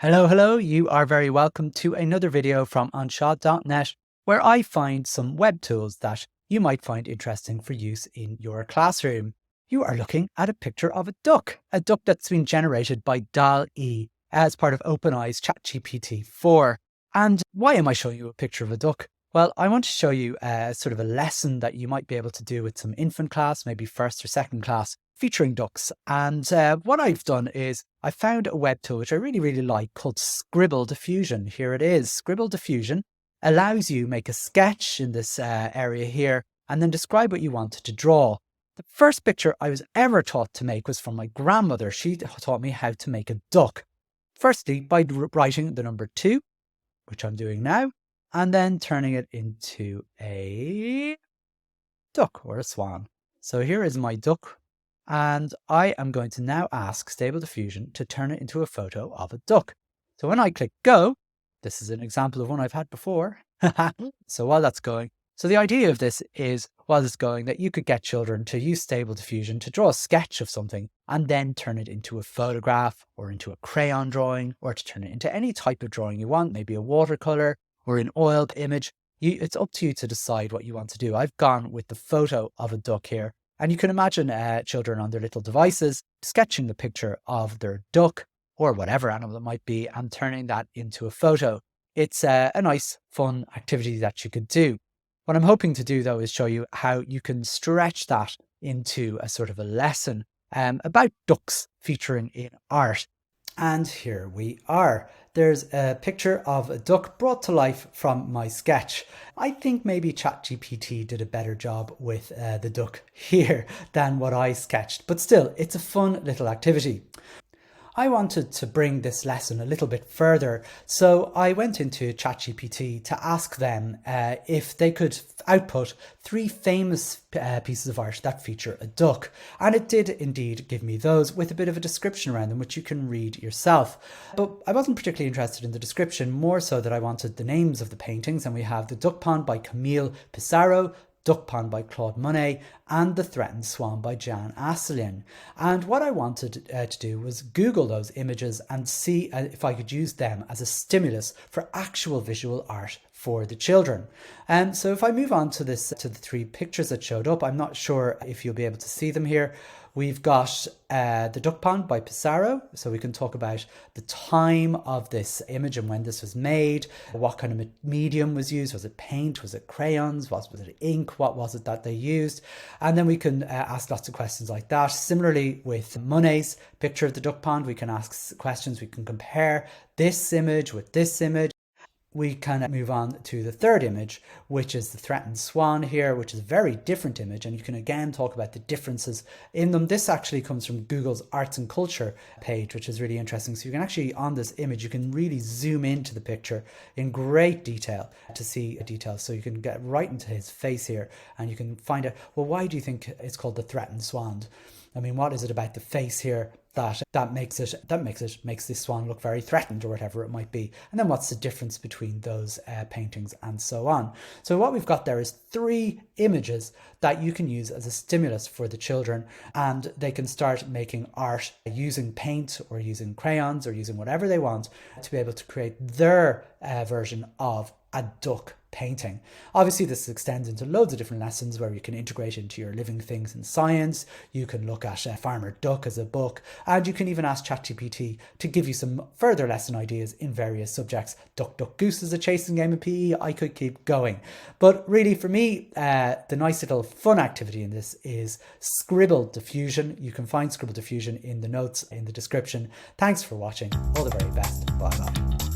Hello, you are very welcome to another video from onshot.net, where I find some web tools that you might find interesting for use in your classroom. You are looking at a picture of a duck that's been generated by DALL-E as part of OpenAI's ChatGPT 4. And why am I showing you a picture of a duck? Well, I want to show you sort of a lesson that you might be able to do with some infant class, maybe first or second class, featuring ducks. And what I've done is I found a web tool which I really like called Scribble Diffusion. Here it is. Scribble Diffusion allows you make a sketch in this area here and then describe what you wanted to draw. The first picture I was ever taught to make was from my grandmother. She taught me how to make a duck. Firstly, by writing the number 2, which I'm doing now, and then turning it into a duck or a swan. So here is my duck. And I am going to now ask Stable Diffusion to turn it into a photo of a duck. So when I click go, this is an example of one I've had before. So while that's going, so the idea of this is while it's going that you could get children to use Stable Diffusion to draw a sketch of something and then turn it into a photograph or into a crayon drawing or to turn it into any type of drawing you want, maybe a watercolor or an oil image. It's up to you to decide what you want to do. I've gone with the photo of a duck here. And you can imagine children on their little devices sketching the picture of their duck or whatever animal it might be and turning that into a photo. It's a nice, fun activity that you could do. What I'm hoping to do, though, is show you how you can stretch that into a sort of a lesson about ducks featuring in art. And here we are. There's a picture of a duck brought to life from my sketch. I think maybe ChatGPT did a better job with the duck here than what I sketched, but still, it's a fun little activity. I wanted to bring this lesson a little bit further, so I went into ChatGPT to ask them if they could output 3 famous pieces of art that feature a duck. And it did indeed give me those with a bit of a description around them, which you can read yourself. But I wasn't particularly interested in the description, more so that I wanted the names of the paintings. And we have The Duck Pond by Camille Pissarro, Duck Pond by Claude Monet, and The Threatened Swan by Jan Asselin. And what I wanted to do was Google those images and see if I could use them as a stimulus for actual visual art for the children. And so if I move on to the 3 pictures that showed up, I'm not sure if you'll be able to see them here. We've got The Duck Pond by Pissarro, so we can talk about the time of this image and when this was made, what kind of medium was used, was it paint, was it crayons, was it ink, what was it that they used, and then we can ask lots of questions like that. Similarly with Monet's picture of the duck pond, we can ask questions, we can compare this image with this image. We can move on to the 3rd image, which is the threatened swan here, which is a very different image. And you can again talk about the differences in them. This actually comes from Google's Arts and Culture page, which is really interesting. So you can actually, on this image, you can really zoom into the picture in great detail to see details. So you can get right into his face here and you can find out, well, why do you think it's called the threatened swan? I mean, what is it about the face here that makes this swan look very threatened or whatever it might be? And then what's the difference between those paintings and so on? So what we've got there is 3 images that you can use as a stimulus for the children, and they can start making art using paint or using crayons or using whatever they want to be able to create their version of a duck painting. Obviously, this extends into loads of different lessons where you can integrate into your living things in science. You can look at Farmer Duck as a book, and you can even ask ChatGPT to give you some further lesson ideas in various subjects. Duck, Duck, Goose is a chasing game in PE. I could keep going. But really, for me, the nice little fun activity in this is Scribble Diffusion. You can find Scribble Diffusion in the notes in the description. Thanks for watching. All the very best. Bye bye.